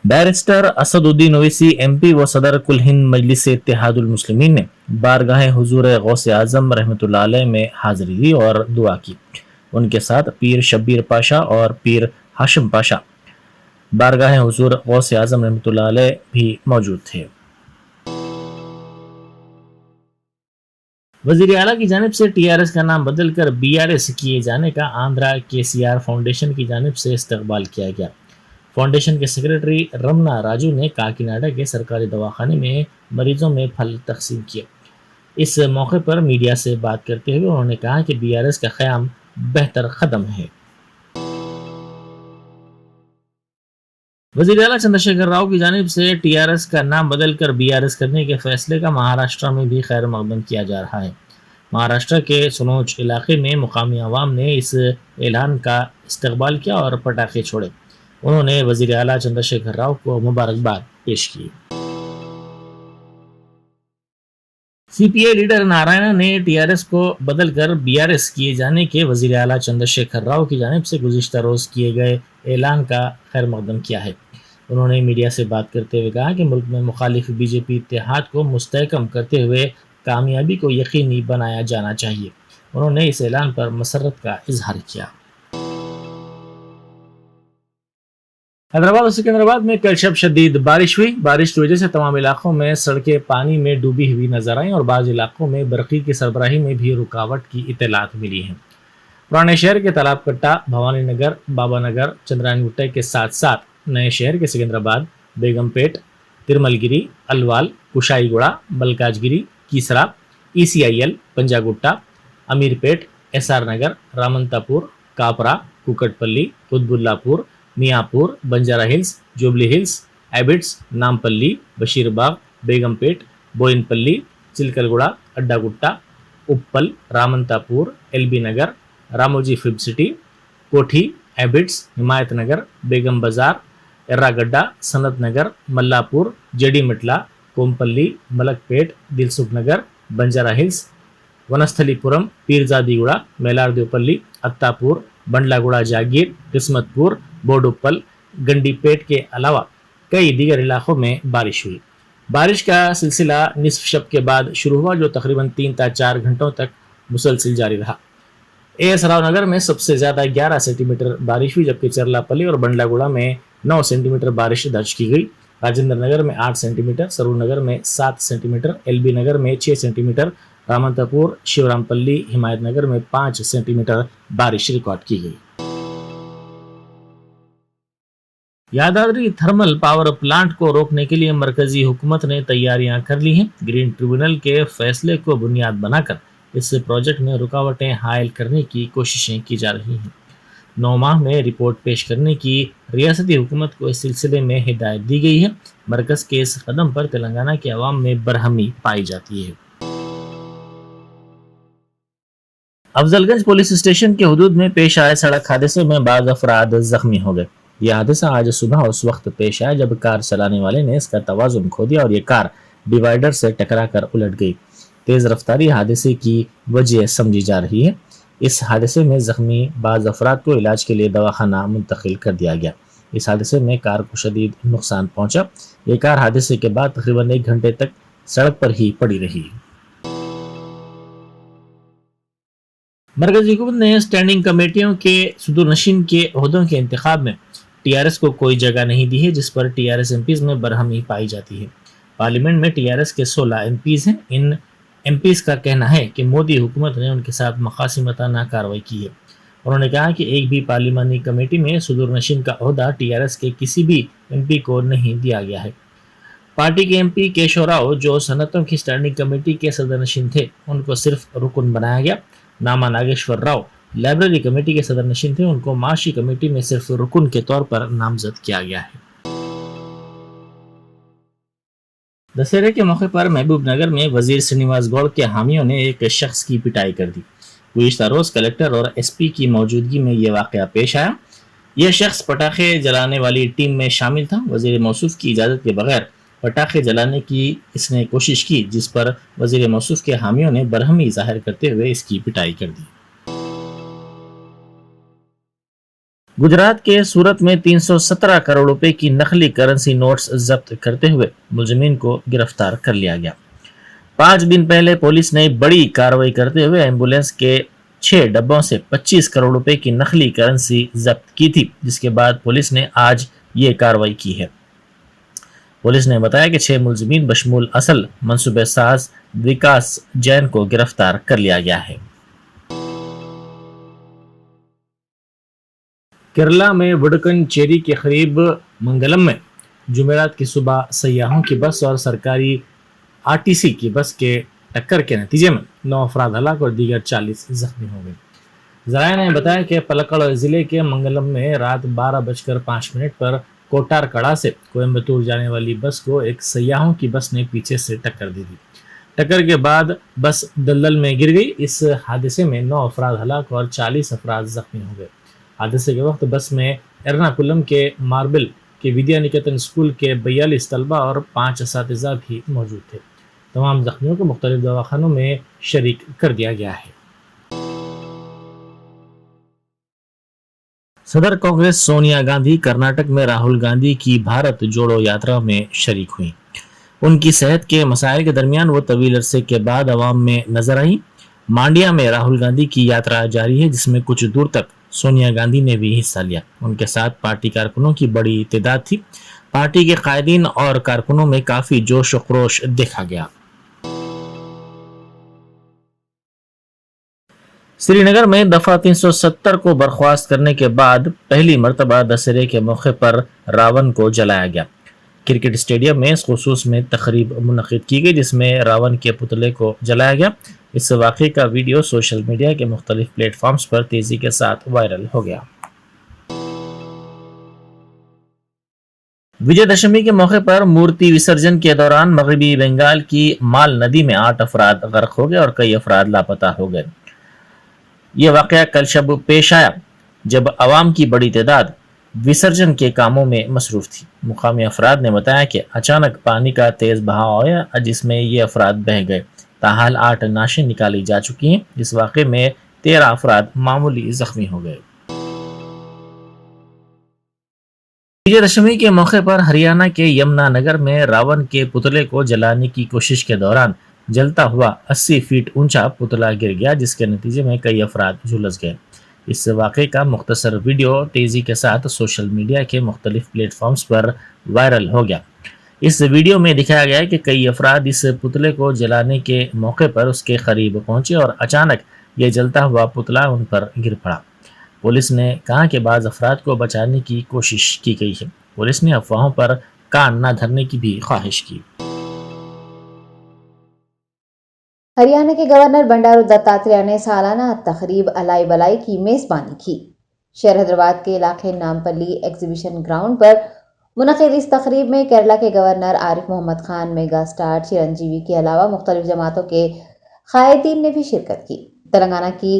Barrister Asaduddin Owaisi MP व सदर कुल हिंद मजलिस इत्तेहादुल मुस्लिमीन ने बारगाह हुजूर गौसे आजम रहमतुल्लाह अलैह में हाजिरी दी और दुआ की। उनके साथ पीर शब्बीर पाशा और पीर हाशिम पाशा बारगाह हुजूर गौसे आजम रहमतुल्लाह अलैह भी मौजूद थे। वजीर आला की जानिब से टीआरएस का नाम बदल कर बीआरएस किए जाने का आंध्रा केसीआर फाउंडेशन की जानिब से इस्तकबाल किया गया। फाउंडेशन के सेक्रेटरी रमना राजू ने काकीनाडा के सरकारी दवाखाने में मरीजों में फल तकसीम किए। इस मौके पर मीडिया से बात करते हुए उन्होंने कहा कि बीआरएस का क़याम बेहतर कदम है। वज़ीर आला चंद्रशेखर राव की जानिब से टीआरएस का नाम बदलकर बीआरएस करने के फैसले का महाराष्ट्र में भी खैर मकदम किया जा रहा है। महाराष्ट्र के सनोज इलाके में मुकामी अवाम ने इस ऐलान का इस्तकबाल किया और पटाखे छोड़े। उन्होंने वज़ीर आला चंद्रशेखर राव को मुबारकबाद पेश की। सीपीआई लीडर नारायण ने टीआरएस को बदलकर बीआरएस किए जाने के वज़ीर आला चंद्रशेखर राव की जानिब से गुज़िश्ता रोज़ किए गए ऐलान का खैर मकदम किया है। उन्होंने मीडिया से बात करते हुए कहा कि मुल्क में मुखालिफ बीजेपी इत्तेहाद को मुस्तहकम करते हुए कामयाबी को यकीनी बनाया जाना चाहिए। उन्होंने इस ऐलान पर मसरत का इजहार किया। हैदराबाद और सिकंदराबाद में कल शब शदीद बारिश हुई। बारिश की वजह से तमाम इलाकों में सड़कें पानी में डूबी हुई नजर आई और बाज़ इलाकों में बरक़ी की सरबराही में भी रुकावट की इत्तलात मिली हैं। पुराने शहर के तालाब कट्टा, भवानी नगर, बाबा नगर, चंद्रायन गुट्टे के साथ साथ नए शहर के Secunderabad, Begumpet, Tirumalagiri, Alwal, Kushaiguda, Malkajgiri, Keesara, ECIL, Panjagutta, Ameerpet, SR Nagar, Ramanthapur, Kapra, Kukatpally, Quthbullapur, Miyapur, Banjara hills, Jubilee hills, Abids, Nampally, Bashirbagh, Begumpet, Bowenpally, Chilkalguda, Addagutta, Uppal, Ramanthapur, LB Nagar, Ramoji film city, Koti, Abids, Himayat Nagar, Begum Bazaar, Erragadda, Sanath Nagar, Mallapur, Jeedimetla, Kompally, Malakpet, Dilsukh Nagar, Banjara hills, Vanasthalipuram, Peerzadiguda, Mailardevpally, Attapur, Bandlaguda Jagir, Kismatpur, Boduppal, Gandipet के अलावा कई दीगर इलाकों में बारिश हुई। बारिश का सिलसिला निसफ शब के बाद शुरू हुआ जो तकरीबन 3 से 4 घंटों तक मुसलसिल जारी रहा। एएस राव नगर में सबसे ज्यादा 11 सेंटीमीटर बारिश हुई, जबकि चरलापल्ली और बंडलागुड़ा में 9 सेंटीमीटर बारिश दर्ज की गई। राजेंद्र नगर में 8 सेंटीमीटर, सरूर नगर में 7 सेंटीमीटर, एलबी नगर में 6 सेंटीमीटर, रामंतापुर, शिवरामपल्ली, हिमायत नगर में 5 सेंटीमीटर बारिश रिकॉर्ड की गई। यादाद्री थर्मल पावर प्लांट को रोकने के लिए मरकजी हुकूमत ने तैयारियां कर ली हैं। ग्रीन ट्रिब्यूनल के फैसले को बुनियाद बनाकर इस प्रोजेक्ट में रुकावटें हायल करने की कोशिशें की जा रही हैं। 9 माह में रिपोर्ट पेश करने की रियासती हुकूमत को इस सिलसिले में हिदायत दी गई है। मरकज के इस कदम पर तेलंगाना के अवाम में बरहमी पाई जाती है। अफजलगंज पुलिस स्टेशन के हुदूद में पेश आए सड़क हादसे में बाज़ अफराद जख्मी हो गए। यह हादसा आज सुबह उस वक्त पेश आया जब कार चलाने वाले ने इसका तवाजुन खो दिया और ये कार डिवाइडर से टकरा कर उलट गई। तेज रफ्तारी हादसे की वजह समझी जा रही है। इस हादसे में जख्मी बाज़ अफराद को इलाज के लिए दवाखाना मुंतकिल कर दिया गया। इस हादसे में कार को शदीद नुकसान पहुंचा। ये कार हादसे के बाद तकरीबन 1 घंटे तक सड़क पर ही पड़ी रही। मरकजी हुकूमत ने स्टैंडिंग कमेटियों के सुदूरनशीन के ओहदों के इंतखाब में टीआरएस को कोई जगह नहीं दी है, जिस पर टीआरएस एमपीज में बरहमी पाई जाती है। पार्लियामेंट में टीआरएस के 16 एमपीज हैं। इन एमपीज का कहना है कि मोदी हुकूमत ने उनके साथ मकासिमताना कार्रवाई की है। उन्होंने कहा कि एक भी पार्लिमानी कमेटी में सुदूरनशीन का ओहदा टीआरएस के किसी भी एमपी को नहीं दिया गया है। पार्टी के एमपी केशव राव जो सनतों की स्टैंडिंग कमेटी के सदरनशीन थे, उनको सिर्फ रुकन बनाया गया। नामा नागेश्वर राव लाइब्रेरी कमेटी के सदरनशीन थे, उनको माशी कमेटी में सिर्फ रुकन के तौर पर नामजद किया गया है। दशहरे के मौके पर महबूब नगर में वजीर श्रीनिवास गौड़ के हामियों ने एक शख्स की पिटाई कर दी। गुज़िश्ता रोज कलेक्टर और एसपी की मौजूदगी में यह वाक़या पेश आया। यह शख्स पटाखे जलाने वाली टीम में शामिल था। वजीर मौसूफ की इजाज़त के बगैर पटाखे जलाने की इसने कोशिश की, जिस पर वजीर मौसूफ के हामियों ने बरहमी जाहिर करते हुए इसकी पिटाई कर दी। गुजरात के सूरत में 317 करोड़ रुपए की नकली करेंसी नोट्स जब्त करते हुए मुलजिमीन को गिरफ्तार कर लिया गया। 5 दिन पहले पुलिस ने बड़ी कार्रवाई करते हुए एम्बुलेंस के 6 डब्बों से 25 करोड़ रुपए की नकली करेंसी जब्त की थी, जिसके बाद पुलिस ने आज ये कार्रवाई की है। पुलिस ने बताया कि 6 मुलजिमीन बशमूल असल मंसूबे साज विकास जैन को गिरफ्तार कर लिया गया है। केरला में वडकनचेरी के करीब मंगलम में जुमेरात की सुबह सयाहों की बस और सरकारी आरटीसी की बस के टक्कर के नतीजे में 9 अफराद हलाक और दीगर 40 जख्मी हो गए। जराया ने बताया कि पलक्कड़ जिले के मंगलम में रात 12:05 पर कोटार कड़ा से कोयम्बतूर जाने वाली बस को एक सयाहों की बस ने पीछे से टक्कर दी थी। टक्कर के बाद बस दलदल में गिर गई। इस हादसे में 9 अफराद हलाक और 40 अफराद जख्मी हो गए। हादसे के वक्त बस में एर्नाकुलम के मार्बल के विद्या निकेतन स्कूल के 42 तलबा और 5 असातिज़ा भी मौजूद थे। तमाम जख्मियों को मुख्तलिफ दवाखानों में शरीक कर दिया गया है। सदर कांग्रेस सोनिया गांधी कर्नाटक में राहुल गांधी की भारत जोड़ो यात्रा में शरीक हुई। उनकी सेहत के मसाइल के दरमियान वो तवील अरसे के बाद अवाम में नजर आई। मांडिया में राहुल गांधी की यात्रा जारी है, जिसमें कुछ दूर तक सोनिया गांधी ने भी हिस्सा लिया। उनके साथ पार्टी कारकुनों की बड़ी तादाद थी। पार्टी के कायदीन और कारकुनों में काफी जोश व खरोश देखा गया। श्रीनगर में दफा 370 को बर्खास्त करने के बाद पहली मर्तबा दशहरे के मौके पर रावण को जलाया गया। क्रिकेट स्टेडियम में इस खुसूस में तकरीब मुनक़िद की गई, जिसमें रावण के पुतले को जलाया गया। इस वाक़े का वीडियो सोशल मीडिया के मुख्तलिफ प्लेटफॉर्म्स पर तेजी के साथ वायरल हो गया। विजयदशमी के मौके पर मूर्ति विसर्जन के दौरान मगरबी बंगाल की माल नदी में 8 अफराद गर्क हो गए और कई अफराद लापता हो गए। ये वाक़या कल शब पेश आया जब अवाम की बड़ी तादाद विसर्जन के कामों में मसरूफ थी। मुकामी अफराद ने बताया कि अचानक पानी का तेज बहाव आया, जिसमें ये अफराद बह गए। ताहाल 8 नाशें निकाली जा चुकी हैं। इस वाक़े में 13 अफराद मामूली जख्मी हो गए। विजयदशमी के मौके पर हरियाणा के यमुनानगर में रावण के पुतले को जलाने की कोशिश के दौरान जलता हुआ 80 फीट ऊंचा पुतला गिर गया, जिसके नतीजे में कई अफराद झुलस गए। इस वाक़े का मुख्तसर वीडियो तेजी के साथ सोशल मीडिया के मुख्तलिफ प्लेटफॉर्म्स पर वायरल हो गया। इस वीडियो में दिखाया गया है कि कई अफराद इस पुतले को जलाने के मौके पर उसके करीब पहुंचे और अचानक ये जलता हुआ पुतला उन पर गिर पड़ा। पुलिस ने कहा कि बाज़ अफराद को बचाने की कोशिश की गई है। पुलिस ने अफवाहों पर कान न धरने की भी ख्वाहिश की। हरियाणा के गवर्नर बंडारू दत्तात्रेय ने सालाना तकरीब अलाई बलाई की मेजबानी की। शहर हैदराबाद के इलाके नामपल्ली एग्जीबिशन ग्राउंड पर मुनक़िद इस तकरीब में केरला के governor Arif Mohammad Khan, mega star Chiranjeevi के अलावा मुख्तलिफ जमातों के कायदीन ने भी शिरकत की। तेलंगाना की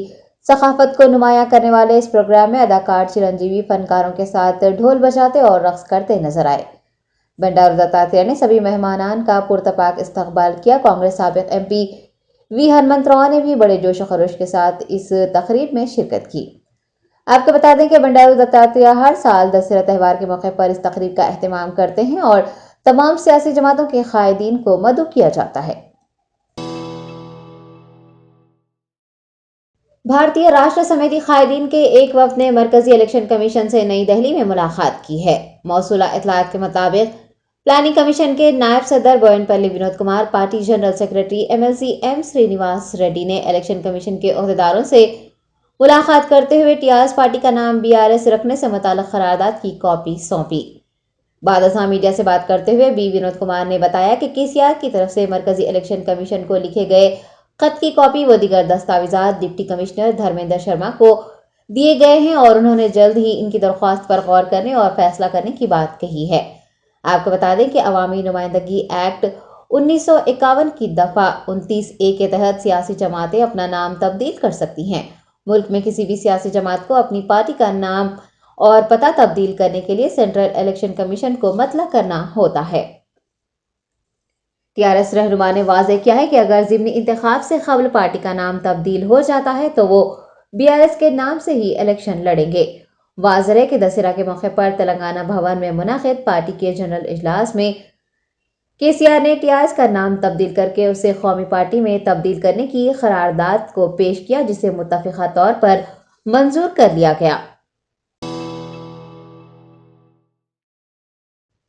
सकाफत को नुमायां करने वाले इस प्रोग्राम में अदाकार चिरंजीवी फनकारों के साथ ढोल बजाते और रक्स करते नजर आए। बंडारू दत्तात्रेय ने सभी मेहमानान का पुरतपाक इस्तकबाल किया। कांग्रेस साबिक MP वी हनुमंतराव ने भी बड़े जोश खरोश के साथ इस तकरीब में शिरकत की। आपको बता दें कि बंडारू दत्तात्रेय हर साल दशहरा त्यौहार के मौके पर इस तकरीब का एहतमाम करते हैं और तमाम सियासी जमातों के कायदीन को मदऊ किया जाता है। भारतीय राष्ट्र समिति कायदीन के एक वफ्द ने मरकजी इलेक्शन कमीशन से नई दिल्ली में मुलाकात की है। मौसूला इत्तलात के मुताबिक प्लानिंग कमीशन के नायब सदर Boinpally Vinod Kumar, party general secretary MLC M Srinivas Reddy ने इलेक्शन कमीशन के अहदेदारों से मुलाकात करते हुए टीआरएस पार्टी का नाम BRS रखने से मुताल्लिक करारदाद की कॉपी सौंपी। बाद अज़ां मीडिया से बात करते हुए विनोद कुमार ने बताया कि KCR की तरफ से मरकजी इलेक्शन कमीशन को लिखे गए खत की कॉपी व दीगर दस्तावेजात डिप्टी कमिश्नर धर्मेंद्र शर्मा को दिए गए हैं और उन्होंने जल्द ही इनकी दरख्वास्त पर गौर करने और फैसला करने की बात कही है। आपको बता दें कि अवामी नुमाइंदगी एक्ट 1951 की दफा 29A के तहत सियासी जमातें अपना नाम तब्दील कर सकती हैं। मुल्क में किसी भी सियासी जमात को अपनी पार्टी का नाम और पता तब्दील करने के लिए सेंट्रल इलेक्शन कमीशन को मतला करना होता है। टीआरएस रहनुमा ने वाज़ेह किया है कि अगर ज़िमनी इंतखाब से क़ब्ल पार्टी का नाम तब्दील हो जाता है तो वो BRS के नाम से ही इलेक्शन लड़ेंगे। واضح ہے کہ دسہرہ کے موقع پر تلنگانہ بھون میں منعقد پارٹی کے جنرل اجلاس میں کے سی آر نے ٹی آر ایس کا نام تبدیل کر کے اسے قومی پارٹی میں تبدیل کرنے کی قرارداد کو پیش کیا، جسے متفقہ طور پر منظور کر لیا گیا۔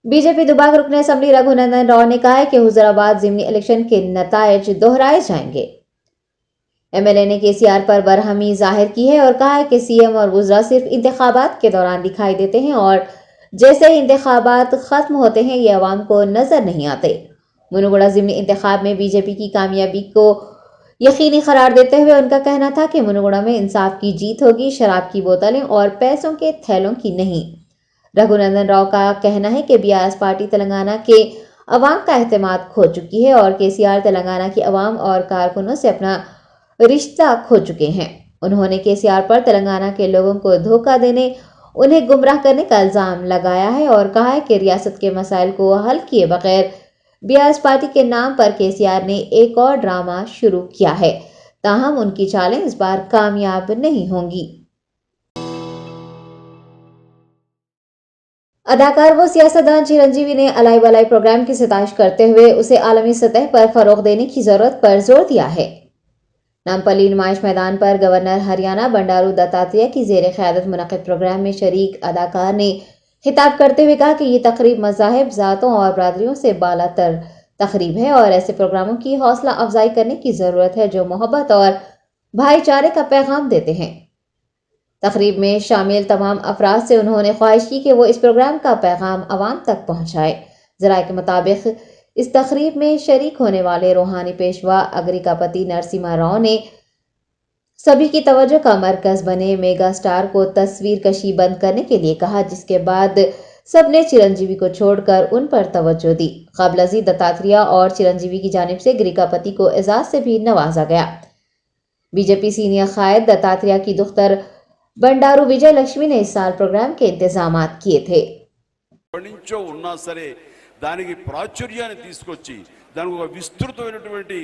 بی جے پی دباگ رکن اسمبلی رگھونندن راؤ نے کہا ہے کہ حضورآباد ضمنی الیکشن کے نتائج دہرائے جائیں گے۔ ایم ایل اے نے کے سی آر پر برہمی ظاہر کی ہے اور کہا ہے کہ سی ایم اور وزراء صرف انتخابات کے دوران دکھائی دیتے ہیں اور جیسے ہی انتخابات ختم ہوتے ہیں یہ عوام کو نظر نہیں آتے۔ منوگڑہ ضمنی انتخاب میں بی جے پی کی کامیابی کو یقینی قرار دیتے ہوئے ان کا کہنا تھا کہ منوگڑہ میں انصاف کی جیت ہوگی، شراب کی بوتلیں اور پیسوں کے تھیلوں کی نہیں۔ رگھونندن راؤ کا کہنا ہے کہ B R S party Telangana کے عوام کا اعتماد کھو چکی ہے اور کے سی آر تلنگانہ کی عوام اور کارکنوں سے اپنا رشتہ کھو چکے ہیں۔ انہوں نے کے سی آر پر تلنگانہ کے لوگوں کو دھوکہ دینے، انہیں گمراہ کرنے کا الزام لگایا ہے اور کہا ہے کہ ریاست کے مسائل کو حل کیے بغیر بی آر ایس پارٹی کے نام پر کے سی آر نے ایک اور ڈرامہ شروع کیا ہے، تاہم ان کی چالیں اس بار کامیاب نہیں ہوں گی۔ اداکار و سیاستدان چرنجیوی نے الائی بلائی پروگرام کی ستائش کرتے ہوئے اسے عالمی سطح پر فروغ دینے کی ضرورت پر زور دیا ہے۔ نامپلی نمائش میدان پر گورنر ہریانہ بنڈارو دتاتریہ کی زیر قیادت منعقد پروگرام میں شریک اداکار نے خطاب کرتے ہوئے کہا کہ یہ تقریب مذاہب، ذاتوں اور برادریوں سے بالا تر تقریب ہے اور ایسے پروگراموں کی حوصلہ افزائی کرنے کی ضرورت ہے جو محبت اور بھائی چارے کا پیغام دیتے ہیں۔ تقریب میں شامل تمام افراد سے انہوں نے خواہش کی کہ وہ اس پروگرام کا پیغام عوام تک پہنچائے۔ ذرائع کے مطابق اس تقریب میں شریک ہونے والے روحانی پیشوا اگریکاپتی نرسمہا راؤ نے سبھی کی توجہ کا مرکز بنے میگا سٹار کو تصویر کشی بند کرنے کے لیے کہا، جس کے بعد سب نے چرنجیوی کو چھوڑ کر ان پر توجہ دی۔ قبل ازیں دتاتریہ اور چرنجیوی کی جانب سے گریکاپتی کو اعزاز سے بھی نوازا گیا۔ بی جے پی سینئر قائد دتاتریہ کی دختر బండారు విజయలక్ష్మి ने इस साल प्रोग्राम के इंतजामात किए थे। నుంచో ఉన్నా సరే దానికి ప్రాచుర్యాన్ని తీసుకొచ్చి దానికి ఒక విస్తృతమైనటువంటి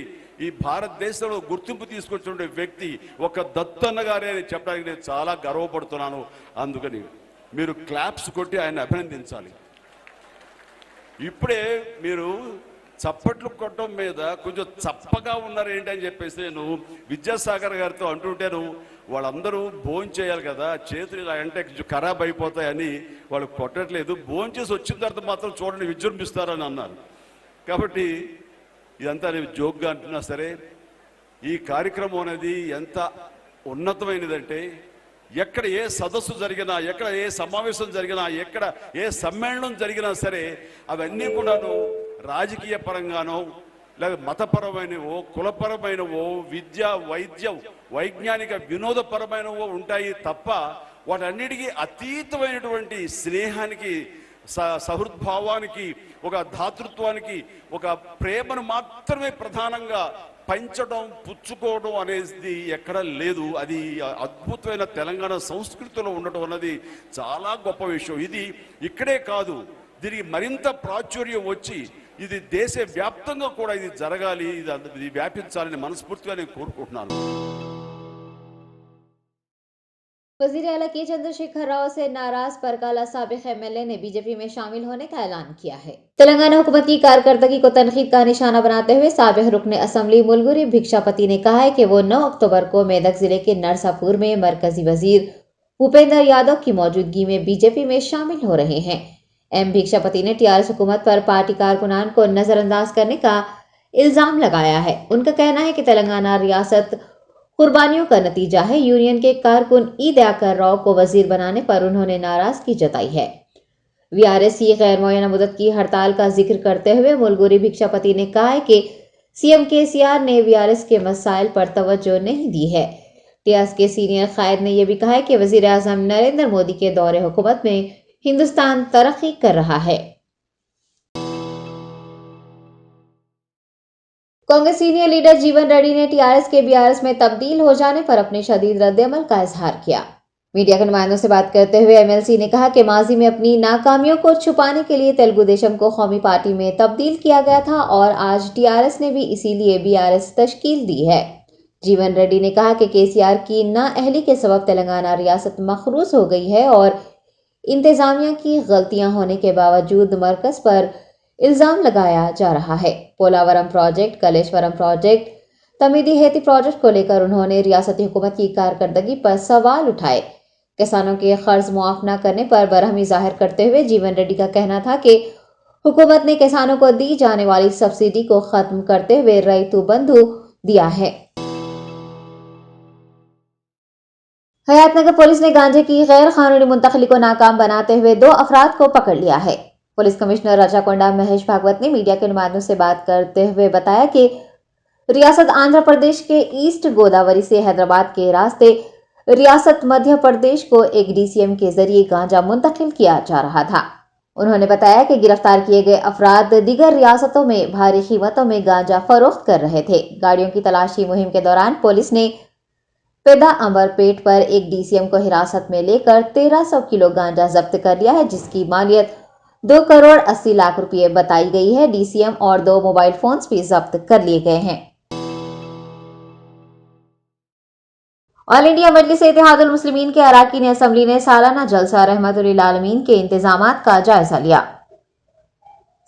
ఈ భారతదేశంలో గుర్తింపు తీసుకొచ్చిన వ్యక్తి ఒక దత్తన్న గారే అని చెప్పడానికి నేను చాలా గర్వపడుతున్నాను। అందుకని మీరు క్లాప్స్ కొట్టి ఆయన అభినందించాలి। ఇప్పుడే మీరు చప్పట్లు కొట్టడం మీద కొంచెం చప్పగా ఉన్నారు ఏంటి అని చెప్పేసి నేను విద్యాసాగర్ గారితో అంటుంటాను, వాళ్ళందరూ భోజనం చేయాలి కదా, చేతులు ఇలా అంటే ఖరాబ్ అయిపోతాయని వాళ్ళు కొట్టట్లేదు, భోజనం చేసి వచ్చిన తర్వాత మాత్రం చూడండి విజృంభిస్తారని అన్నారు। కాబట్టి ఇదంతా నేను జోక్గా అంటున్నా సరే ఈ కార్యక్రమం అనేది ఎంత ఉన్నతమైనదంటే ఎక్కడ ఏ సదస్సు జరిగినా, ఎక్కడ ఏ సమావేశం జరిగినా, ఎక్కడ ఏ సమ్మేళనం జరిగినా సరే అవన్నీ కూడాను రాజకీయ పరంగానో లేదా మతపరమైనవో కులపరమైనవో విద్య వైద్యం వైజ్ఞానిక వినోదపరమైనవో ఉంటాయి తప్ప వాటన్నిటికీ అతీతమైనటువంటి స్నేహానికి సహృద్భావానికి ఒక ధాతృత్వానికి ఒక ప్రేమను మాత్రమే ప్రధానంగా పంచడం పుచ్చుకోవడం అనేది ఎక్కడ లేదు। అది అద్భుతమైన తెలంగాణ సంస్కృతిలో ఉండటం అన్నది చాలా గొప్ప విషయం। ఇది ఇక్కడే కాదు, దీనికి మరింత ప్రాచుర్యం వచ్చి ఇది దేశ వ్యాప్తంగా కూడా ఇది జరగాలి, ఇది వ్యాపించాలని మనస్ఫూర్తిగా నేను కోరుకుంటున్నాను। वजीर आला के चंद्रशेखर राव से नाराज परकाला साबिक एमएलए ने बीजेपी में शामिल होने का ऐलान किया है। तेलंगाना हुकूमत की कारकर्दगी को तनकीद का निशाना बनाते हुए साबिक रुकन असम्बली मुलगुरी भिक्षापति ने कहा है कि वो 9 अक्टूबर को मेदक जिले के नरसापुर में मरकजी वजीर भूपेंद्र यादव की मौजूदगी में बीजेपी में शामिल हो रहे हैं। एम भिक्षापति ने टीआरएस हुकूमत पर पार्टी कारकुनान को नजरअंदाज करने का इल्जाम लगाया है। उनका कहना है कि तेलंगाना रियासत कुर्बानियों का नतीजा है। यूनियन के कारकुन ई दयाकर राव को वजीर बनाने पर उन्होंने नाराजगी जताई है। वीआरएस की गैर मुअय्यना मुद्दत की हड़ताल का जिक्र करते हुए मुलगुरी भिक्षापति ने कहा है कि सीएम केसीआर ने वीआरएस के मसाइल पर तवज्जो नहीं दी है। टीआरएस के सीनियर कायद ने यह भी कहा है कि वजीर आजम नरेंद्र मोदी के दौरे हुकूमत में हिंदुस्तान तरक्की कर रहा है। कांग्रेस सीनियर लीडर जीवन रेड्डी ने टीआरएस के बीआरएस में तब्दील हो जाने पर अपने शदीद रद्द-ए-अमल का इजहार किया। मीडिया के नुमाइंदों से बात करते हुए एमएलसी ने कहा कि माजी में अपनी नाकामियों को छुपाने के लिए तेलुगु देशम को कौमी पार्टी में तब्दील किया गया था और आज टीआरएस ने भी इसीलिए बीआरएस तश्कील दी है। जीवन रेड्डी ने कहा कि केसीआर की नाअहली के सबब तेलंगाना रियासत मखरूस हो गई है और इंतजामिया की गलतियां होने के बावजूद मरकज पर इल्जाम लगाया जा रहा है। Polavaram project, Kaleshwaram project, Tummidi Hatti project को लेकर उन्होंने रियासती हुकूमत की कारकर्दगी पर सवाल उठाए। किसानों के कर्ज मुआफ न करने पर बरहमी जाहिर करते हुए जीवन रेड्डी का कहना था कि हुकूमत ने किसानों को दी जाने वाली सब्सिडी को खत्म करते हुए रैतु बंधु दिया है। हयातनगर पुलिस ने गांजे की गैर कानूनी मुंतकली को नाकाम बनाते हुए 2 अफराद को पकड़ लिया है। पुलिस कमिश्नर रजाकोंडा महेश भागवत ने मीडिया के नुमाइंदों से बात करते हुए बताया कि रियासत आंध्र प्रदेश के ईस्ट गोदावरी से हैदराबाद के रास्ते रियासत मध्य प्रदेश को एक डीसीएम के जरिए गांजा मुंतकिल किया जा रहा था। उन्होंने बताया कि गिरफ्तार किए गए अफराद दीगर रियासतों में भारी कीमतों में गांजा फरोख्त कर रहे थे। गाड़ियों की तलाशी मुहिम के दौरान पुलिस ने पेदा अंबरपेट पर एक डीसीएम को हिरासत में लेकर 1300 किलो गांजा जब्त कर लिया है, जिसकी मालियत 2 करोड़ 80 लाख रुपए बताई गई है। डीसीएम और 2 मोबाइल फोन्स भी जब्त कर लिए गए हैं। ऑल इंडिया मजलिस इत्तेहादुल मुस्लिमीन के अराकीन असम्बली ने सालाना जलसा रहमतुल आलमीन के इंतजामात का जायजा लिया।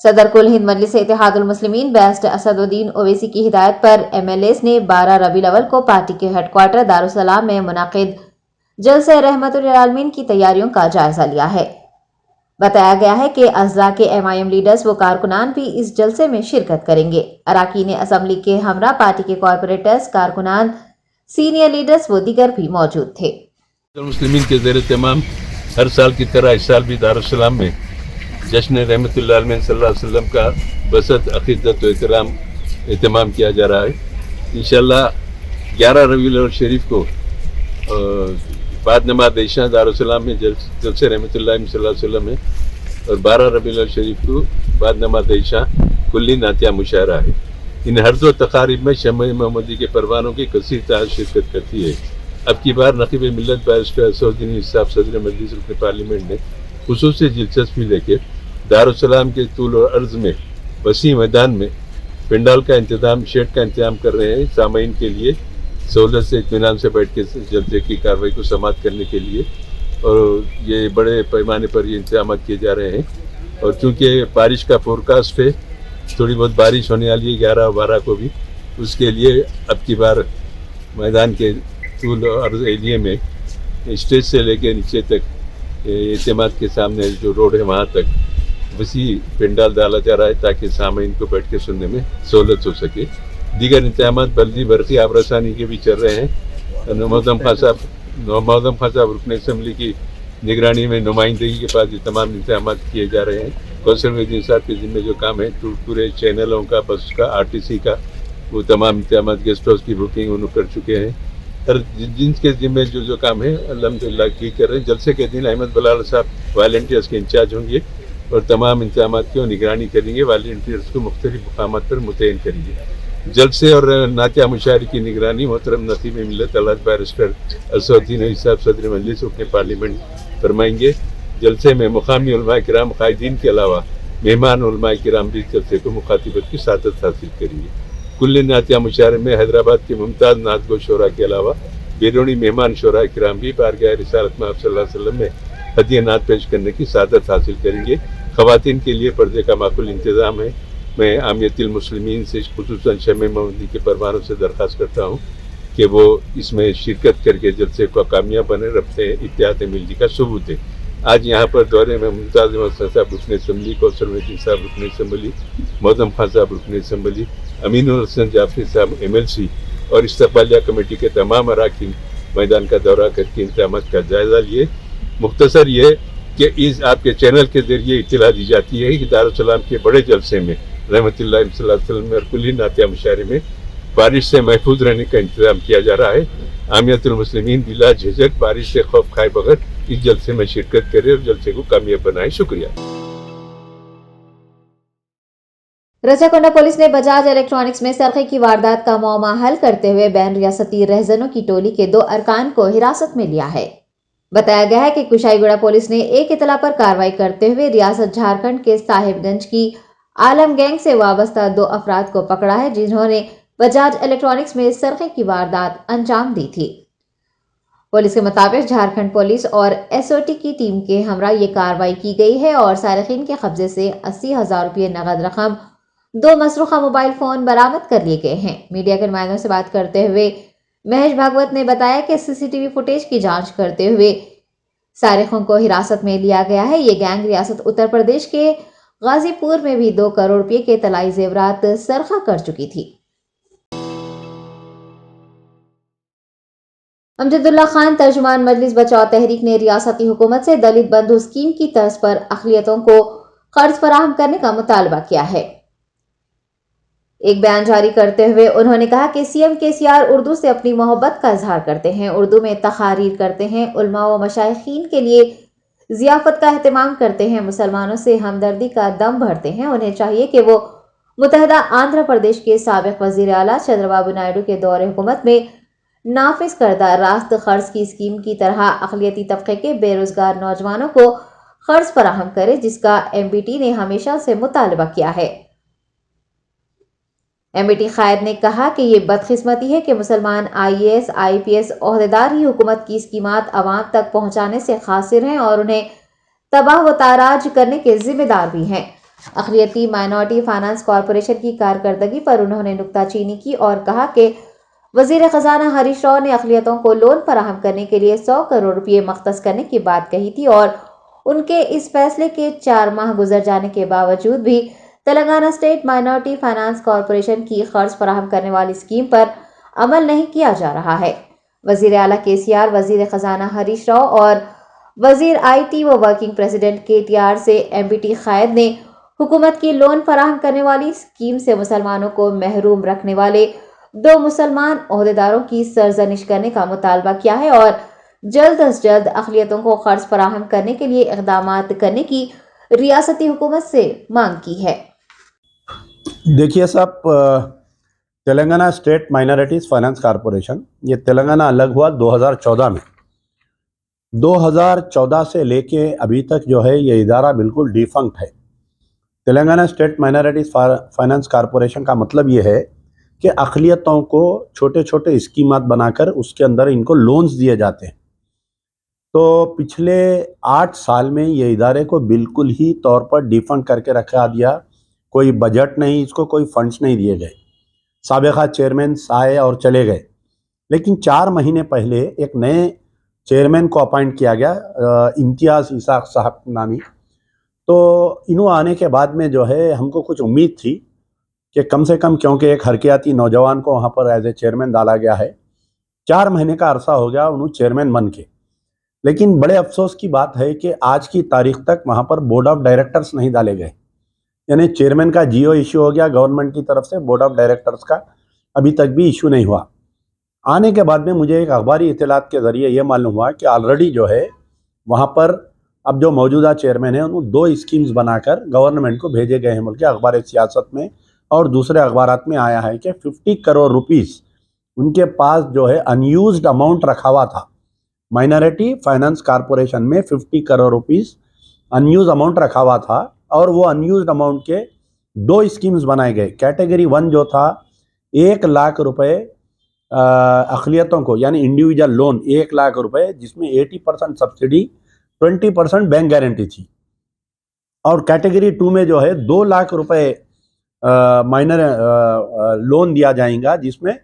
सदर कुल हिंद मजलिस इत्तेहादुल मुस्लिमीन बैरिस्टर असदुद्दीन ओवैसी की हिदायत पर एमएलएस ने 12 रबीउल अव्वल को पार्टी के हेडक्वार्टर दारुसलाम में मुनाकिद जलसे रहमतुल आलमीन की तैयारियों का जायजा लिया है। बताया गया है कि अज़ला के एमआईएम लीडर्स व कारकुनान भी इस जलसे में शिरकत करेंगे। अराकीन असम्बली के हमरा पार्टी के कॉरपोरेटर्स, कारकुनान, सीनियर लीडर्स व दीगर भी मौजूद थे। मुस्लिमीन के ज़ेर तमाम हर साल की तरह इस साल भी दारुसलाम में जश्न रहमतुल्लाह अलैहि सल्लल्लाहु अलैहि वसल्लम का बसत अक़ीदत व एहतमाम किया जा रहा है। इंशाअल्लाह 11 रबीउल अव्वल शरीफ को बाद नमाज इशा दारुसलाम में जलसे रहमतुल्लाह सल्लल्लाहु अलैहि वसल्लम है और 12 रबीउल अव्वल शरीफ को बाद नमाज इशा कुल्ली नातिया मुशायरा है। इन हर 2 तकारीब में शम्स मोहम्मदी के परवानों की कसीर तादाद शिरकत करती है। अब की बार नक़ीब मिल्लत बैरिस्टर असदुद्दीन साहब सदर मजलिस रुकन पार्लियामेंट ने खुसूसी दिलचस्पी लेकर दारुसलाम के तूल और अर्ज में वसी मैदान में पंडाल का इंतजाम, शेड का इंतजाम कर रहे हैं। सामाईन के लिए सहूलत से इत्मीनान से बैठ के जलसे की कार्रवाई को समाप्त करने के लिए और ये बड़े पैमाने पर ये इंतजाम किए जा रहे हैं। और चूँकि बारिश का फोरकास्ट है, थोड़ी बहुत बारिश होने वाली है 11 और 12 को भी, उसके लिए अब की बार मैदान के तूल और अर्ज एरिए में स्टेज से लेकर नीचे तक इत्तेमाद के सामने जो रोड है वहाँ तक वसी पंडाल डाला जा रहा है ताकि सामाईन को बैठ के सुनने में सहूलत हो सके। दीगर इंतजाम बल्दी बरकी आबरसानी के भी चल रहे हैं। मौदम खान साहब रुकन असम्बली की निगरानी में नुमाइंदगी के पास ये तमाम इंतजाम किए जा रहे हैं। कौशल वजीर साहब के जिम्मे जो काम है पूरे चैनलों का, बस का, आरटीसी का, वो तमाम इंतजाम, गेस्ट हाउस की बुकिंग उन्होंने कर चुके हैं। हर जिनके जिम्मे जो काम है अल्हम्दुलिल्लाह की कर रहे हैं। जलसे के दिन अहमद बलाल साहब वॉलंटियर्स के इंचार्ज होंगे और तमाम इंतजाम की निगरानी करेंगे। वॉलंटियर्स को मुख्तलिफ मकामात पर मुतयन करेंगे। जलसे और नातिया मुशायरे की निगरानी मोहतरम नक़ीब मिल्लत अल्लाह बैरिस्टर असदुद्दीन साहब सदर मजलिस रुकन पार्लियामेंट फरमाएंगे। जलसे में मुकामी उलमा किराम कायदीन के अलावा मेहमान उलमा किराम भी जलसे को मुखातिबत की सादत हासिल करेंगे। कुल्ली नातिया मुशायरे में हैदराबाद के मुमताज़ नातगो शोरा के अलावा बैरूनी मेहमान शोरा किराम भी बारगाह रिसालत में सल्लल्लाहु अलैहि वसल्लम में हदिया नात पेश करने की सादत हासिल करेंगे। ख़वातीन के लिए पर्दे का माकूल इंतज़ाम है। मैं आमियतुल मुस्लिमीन से खुसूसन शम्स मोहम्मदी के परवानों से दरख्वास्त करता हूँ कि वो इसमें शिरकत करके जलसे को कामयाब बने रखते इत्तेहाद मिल्ली का सबूत है। आज यहाँ पर दौरे में मुमताज़ अहमद साहब रुकन असम्बली, कौसर वजीर साहब रुकन असम्बली, मौदम खान साहब रुकन असम्बली, अमीनुल हसन जाफरी साहब MLC और इस्तकबालिया कमेटी के तमाम अराकीन मैदान का दौरा करके इंतजाम का जायज़ा लिए। मुख्तसर ये कि इस आपके चैनल के ज़रिए इत्तला दी जाती है कि दारुसलाम के बड़े जलसे में रहमतुल्लाह सल्लल्लाहु अलैहि वसल्लम और कुल्ली नातिया मुशायरे में बारिश से महफूज रहने का इंतजाम किया जा रहा है। आमियतुल मुस्लिमीन बिला झिझक बारिश से खौफ खाए बगैर इस जलसे में शिरकत करे और जलसे को कामयाब बनाए। शुक्रिया। रजाकोंडा पुलिस ने बजाज इलेक्ट्रॉनिक्स में सरखे की वारदात का मामला हल करते हुए बैन रियासती रहजनों की टोली के 2 अरकान को हिरासत में लिया है। बताया गया है कि कुशाईगुड़ा पुलिस ने एक इतला पर कार्रवाई करते हुए रियासत झारखंड के साहिबगंज की आलम गैंग से वाबस्ता 2 अफराद को पकड़ा है, जिन्होंने बजाज इलेक्ट्रॉनिक्स में सरखे की वारदात अंजाम दी थी। पुलिस के मुताबिक झारखंड पुलिस और एसओटी की टीम के हमरा ये कार्रवाई की गई है और सारिकीन के कब्जे से 80,000 रुपये नगद रकम, 2 मसरूखा मोबाइल फोन बरामद कर लिए गए हैं। मीडिया के नुमाइंदों से बात करते हुए महेश भागवत ने बताया कि सीसीटीवी फुटेज की जांच करते हुए सारिकों को हिरासत में लिया गया है। ये गैंग रियासत उत्तर प्रदेश के गाजीपुर में भी 2 करोड़ रुपये के तलाई जेवरात सरखा कर चुकी थी। अमजदुल्ला खान तर्जुमान मजलिस बचाओ तहरीक ने रियासती हुकूमत से दलित बंधु स्कीम की तर्ज पर अक़लियतों को कर्ज फराहम करने का मुतालबा किया है। एक बयान जारी करते हुए उन्होंने कहा कि सीएम केसीआर उर्दू से अपनी मोहब्बत का इजहार करते हैं, उर्दू में तकारीर करते हैं, उलमा व मशाइखीन के लिए जियाफत का एहतमाम करते हैं, मुसलमानों से हमदर्दी का दम भरते हैं। उन्हें चाहिए कि वो मुत्तहदा आंध्र प्रदेश के साबिक वजीर आला चंद्रबाबू नायडू के दौरे हुकूमत में नाफिज करदा रास्त खर्च की स्कीम की तरह अक़लियती तबके के बेरोजगार नौजवानों को कर्ज फराहम करे, जिसका एमबीटी ने हमेशा से मुतालबा किया है। एमबीटी कायद ने कहा कि ये बदकिस्मती है कि मुसलमान आईएएस आईपीएस ओहदेदार ही हुकूमत की स्कीमात अवाम तक पहुंचाने से खासिर हैं और उन्हें तबाह व ताराज करने के जिम्मेदार भी हैं। अक़लियती माइनॉरिटी फाइनेंस कॉरपोरेशन की कारकर्दगी पर उन्होंने नुक्ताचीनी की और कहा कि वजीर खजाना हरीश राव ने अक़लियतों को लोन फराहम करने के लिए 100 करोड़ रुपये मख्तस करने की बात कही थी और उनके इस फैसले के 4 माह गुजर जाने के बावजूद भी Telangana state minority finance corporation की कर्ज फराहम करने वाली स्कीम पर अमल नहीं किया जा रहा है। वजीर आला केसीआर, वजीर खजाना हरीश राव और वजीर आईटी व वर्किंग प्रेसिडेंट केटीआर से एमबीटी कायद ने हुकूमत की लोन फराहम करने वाली स्कीम से मुसलमानों को महरूम रखने वाले 2 मुसलमान ओहदेदारों की सरजनिश करने का मुतालबा किया है और जल्द अज जल्द अक़लियतों को कर्ज फराहम करने के लिए इक़दामात करने की रियासती हुकूमत से मांग की है। देखिए साहब, Telangana state minorities finance corporation ये तेलंगाना अलग हुआ 2014 में। 2014 से लेके अभी तक जो है ये इदारा बिल्कुल डिफंक्ट है। Telangana state minorities finance corporation का मतलब ये है कि अक़लियतों को छोटे छोटे स्कीमात बनाकर उसके अंदर इनको लोन्स दिए जाते हैं। तो पिछले 8 साल में ये इदारे को बिल्कुल ही तौर पर डिफंड करके रखा दिया। कोई बजट नहीं, इसको कोई फंड्स नहीं दिए गए। साबिक़ा चेयरमैन आए और चले गए, लेकिन 4 महीने पहले एक नए चेयरमैन को अपॉइंट किया गया, इम्तियाज़ इसाक साहब नामी। तो इन्हों आने के बाद में जो है हमको कुछ उम्मीद थी कि कम से कम, क्योंकि एक हरकियाती नौजवान को वहाँ पर एज ए चेयरमैन डाला गया है, 4 महीने का अरसा हो गया उन्होंने चेयरमैन बन के। लेकिन बड़े अफसोस की बात है कि आज की तारीख तक वहाँ पर बोर्ड ऑफ डायरेक्टर्स नहीं डाले गए। यानी चेयरमैन का जियो इशू हो गया गवर्नमेंट की तरफ से, बोर्ड ऑफ डायरेक्टर्स का अभी तक भी इशू नहीं हुआ। आने के बाद में मुझे एक अखबारी इत्तलात के ज़रिए ये मालूम हुआ कि ऑलरेडी जो है वहाँ पर अब जो मौजूदा चेयरमैन है उन्होंने 2 स्कीम्स बनाकर गवर्नमेंट को भेजे गए हैं। बल्कि अखबार सियासत में और दूसरे अखबारात में आया है कि 50 करोड़ रुपीस उनके पास जो है अनयूज्ड अमाउंट रखा हुआ था। माइनॉरिटी फाइनेंस कॉरपोरेशन में 50 करोड़ रुपीस अनयूज अमाउंट रखा हुआ था और वो अनयूज्ड अमाउंट के 2 स्कीम्स बनाए गए। कैटेगरी 1 जो था 1 लाख रुपए अक़लियतों को, यानी इंडिविजुअल लोन 1 लाख रुपए, जिसमें 80% सब्सिडी, 20% बैंक गारंटी थी। और कैटेगरी 2 में जो है 2 लाख रुपए माइनर लोन दिया जाएगा, जिसमें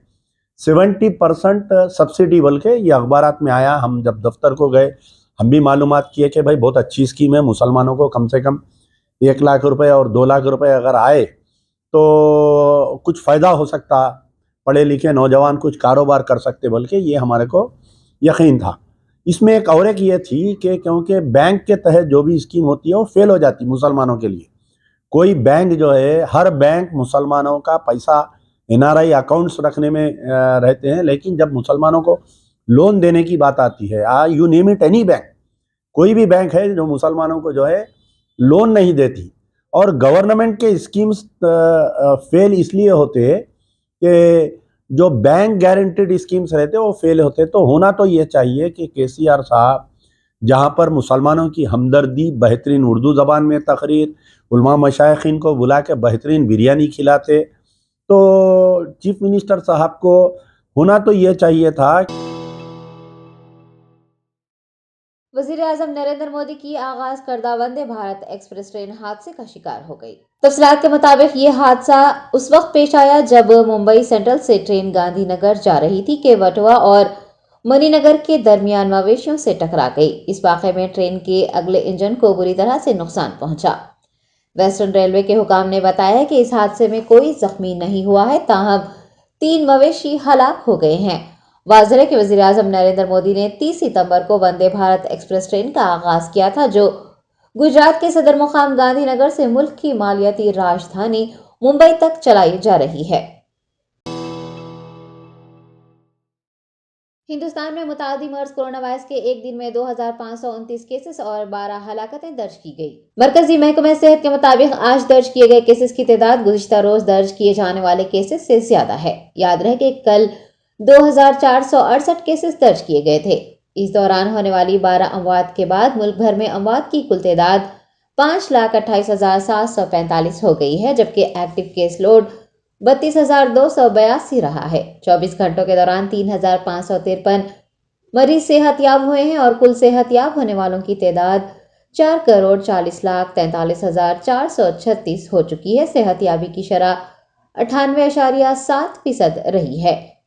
70% सब्सिडी। बल्कि ये अखबारात में आया, हम जब दफ्तर को गए हम भी मालूमात किए कि भाई बहुत अच्छी स्कीम है, मुसलमानों को कम से कम 1 लाख रुपए और 2 लाख रुपए अगर आए तो कुछ फ़ायदा हो सकता, पढ़े लिखे नौजवान कुछ कारोबार कर सकते, बल्कि ये हमारे को यकीन था। इसमें एक और एक ये थी कि क्योंकि बैंक के तहत जो भी स्कीम होती है वो फेल हो जाती मुसलमानों के लिए। कोई बैंक जो है, हर बैंक मुसलमानों का पैसा एनआरआई अकाउंट्स रखने में रहते हैं, लेकिन जब मुसलमानों को लोन देने की बात आती है, you name it any bank, कोई भी बैंक है जो मुसलमानों को जो है लोन नहीं देती। और गवर्नमेंट के स्कीम्स फेल इसलिए होते हैं कि जो बैंक गारंटीड स्कीम्स रहते हैं वो फेल होते। तो होना तो ये चाहिए कि केसीआर साहब जहाँ पर मुसलमानों की हमदर्दी, बेहतरीन उर्दू ज़बान में तकरीर, उलमा मशाइखीन को बुला के बेहतरीन बिरयानी खिलाते, तो चीफ मिनिस्टर साहब को होना तो ये चाहिए था। वजीर आजम नरेंद्र मोदी की आगाज करदा वंदे भारत एक्सप्रेस ट्रेन हादसे का शिकार हो गई। तफसीलात के मुताबिक ये हादसा उस वक्त पेश आया जब मुंबई सेंट्रल से ट्रेन गांधीनगर जा रही थी कि वटवा और मणिनगर के दरमियान मवेशियों से टकरा गई। इस वाक़े में ट्रेन के अगले इंजन को बुरी तरह से नुकसान पहुंचा। वेस्टर्न रेलवे के हुकाम ने बताया कि इस हादसे में कोई जख्मी नहीं हुआ है, ताहम 3 मवेशी हलाक हो गए हैं। वाज़ेह है कि वज़ीर आज़म नरेंद्र मोदी ने 30 सितंबर को वंदे भारत एक्सप्रेस ट्रेन का आगाज किया था, जो गुजरात के सदर मुकाम गांधीनगर से मुल्क की मालियाती राजधानी मुंबई तक चलाई जा रही है। हिंदुस्तान में मुतादी मर्ज कोरोना वायरस के एक दिन में 2529 केसेस और 12 हलाकतें दर्ज की गई। मरकजी महकमे सेहत के मुताबिक आज दर्ज किए गए केसेस की तादाद गुज़िश्ता रोज दर्ज किए जाने वाले केसेस से ज्यादा है। याद रहे कि कल 2468 केसेस दर्ज किए गए थे। इस दौरान होने वाली 12 अमवात के बाद मुल्क भर में अमवात की कुल तादाद 5,28,745 हो गई है, जबकि एक्टिव केस लोड 32,282 रहा है। 24 घंटों के दौरान 3,553 मरीज सेहतयाब हुए हैं और कुल सेहतयाब होने वालों की तादाद 4,40,43,436 हो चुकी है। सेहतयाबी की शरह 98.7% रही है।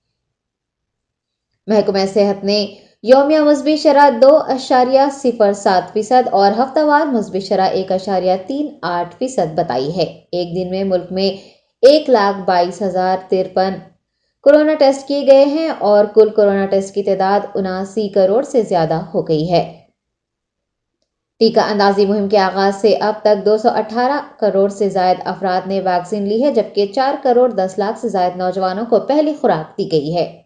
महकमा सेहत ने यौमिया मुस्बी शरह 2.07% और हफ्तावार मुस्बी शरह 1.38% बताई है। एक दिन में मुल्क में 1,22,053 कोरोना टेस्ट किए गए हैं और कुल कोरोना टेस्ट की तादाद 79 करोड़ से ज्यादा हो गई है। टीका अंदाजी मुहिम के आगाज से अब तक 218 करोड़ से ज्यादा अफराद ने वैक्सीन ली है, जबकि 4 करोड़ 10 लाख से ज्यादा नौजवानों को पहली खुराक दी गई है।